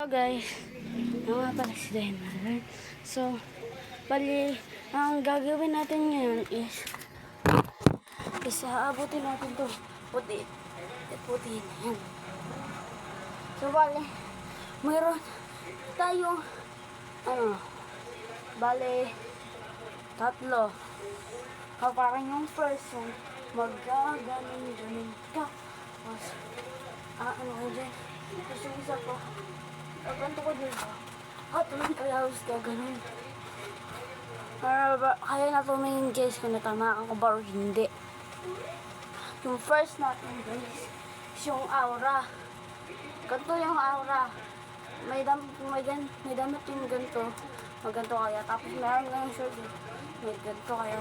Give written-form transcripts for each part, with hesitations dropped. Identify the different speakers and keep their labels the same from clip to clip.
Speaker 1: So guys, nga pala si Dynamite. So, bali, ang gagawin natin ngayon is aabutin natin to puti. Puti yan. So, bali, mayroon tayong bali, tatlo. Parang yung first one, magagaling ka. Tapos, ano ko dyan? Tapos yung isa pa, ganito ko dyan ba? Tuloy kaya halos ka ganun. Kaya na tumingin guys kung natamaan ko ba or hindi. Yung first natin guys, is yung aura. Ganito yung aura. May damit yung ganito. Ganito kaya. Tapos meron na yung shirt. May ganito kaya.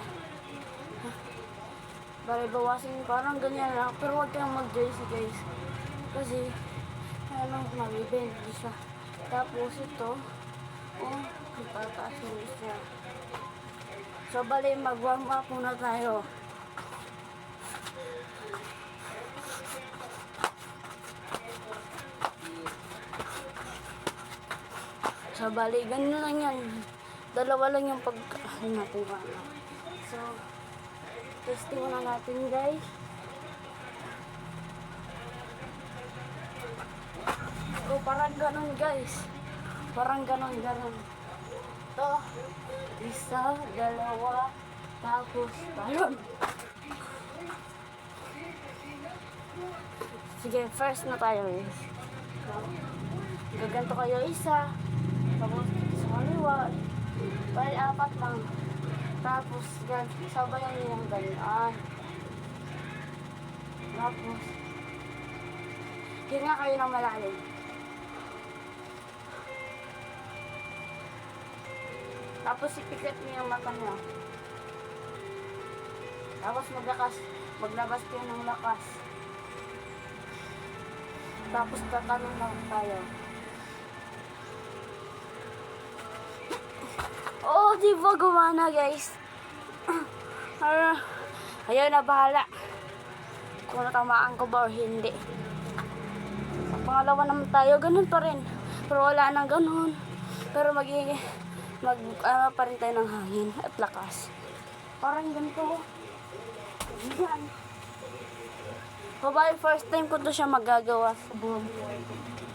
Speaker 1: Bali bawasin parang ganyan lang. Pero huwag kayong mag-jersey guys. Kasi mabibend siya. Tapos ito, ipataas mo siya. So, bali, mag-warm up muna tayo. So, bali, ganun lang yan. Dalawa lang yung natin. So, testing muna natin guys. So, parang ganun guys. Parang ganun. Ito, isa, dalawa, tapos talon. Sige, first na tayo guys. So, gaganto kayo isa, tapos sa kaliwa, bali apat lang. Tapos, sabayan niyo yung ganyan. Tapos, hinga kayo ng malalim. Tapos ipikit niyo yung mata niyo. Tapos maglabas kayo ng lakas. Tapos tatanong lang tayo. Di ba gumana guys? Ayaw na bahala kung natamaan ko ba o hindi. Sa pangalawa naman tayo, ganun pa rin. Pero wala nang ganun. Pero pa rin tayo ng hangin at lakas. Parang ganito. Yan. Babae, first time ko to siya magagawa sa buong.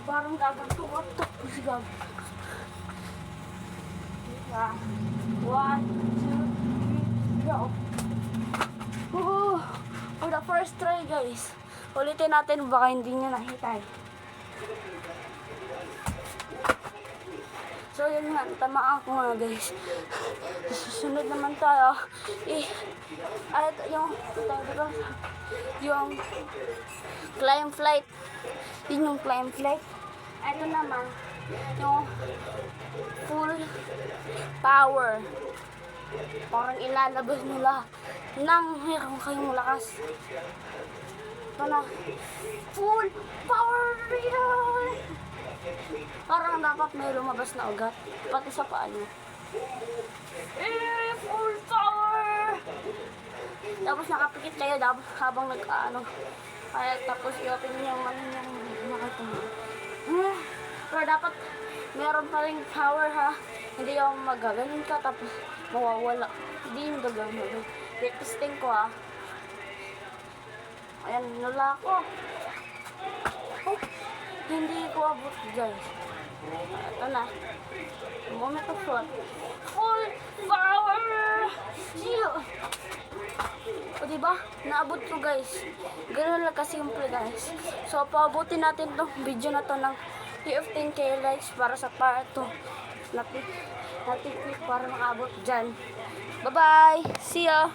Speaker 1: Parang gaganto. What the? Sige. 1, 2, 3, go. For the first try guys. Ulitin natin, baka hindi nyo nakita. So yun nga, tamaan ko nga guys. Susunod naman tayo. Yung climb flight. Yun yung climb flight. Ito naman, yung full power. Parang ilalabas nila nang meron kayong lakas. Ito na, full power real. Parang dapat may lumabas na ugat pati sa paa niya. Full power. Tapos nakapikit kayo habang kaya tapos i-open niyo yung nakita mo. Pero dapat meron pa rin power ha. Hindi yung magaganon ka tapos mawawala. Hindi yung gagawin. Testing ko ha. Ayan, nula ko. Hindi ko abot guys. Ito na. Moment of shot. Full power! Diba? Naabot ko guys. Ganun lang kasimple guys. So, paabutin natin tong video na to ng 15k likes para sa part 2. Natin click para makaabot dyan. Bye-bye! See ya!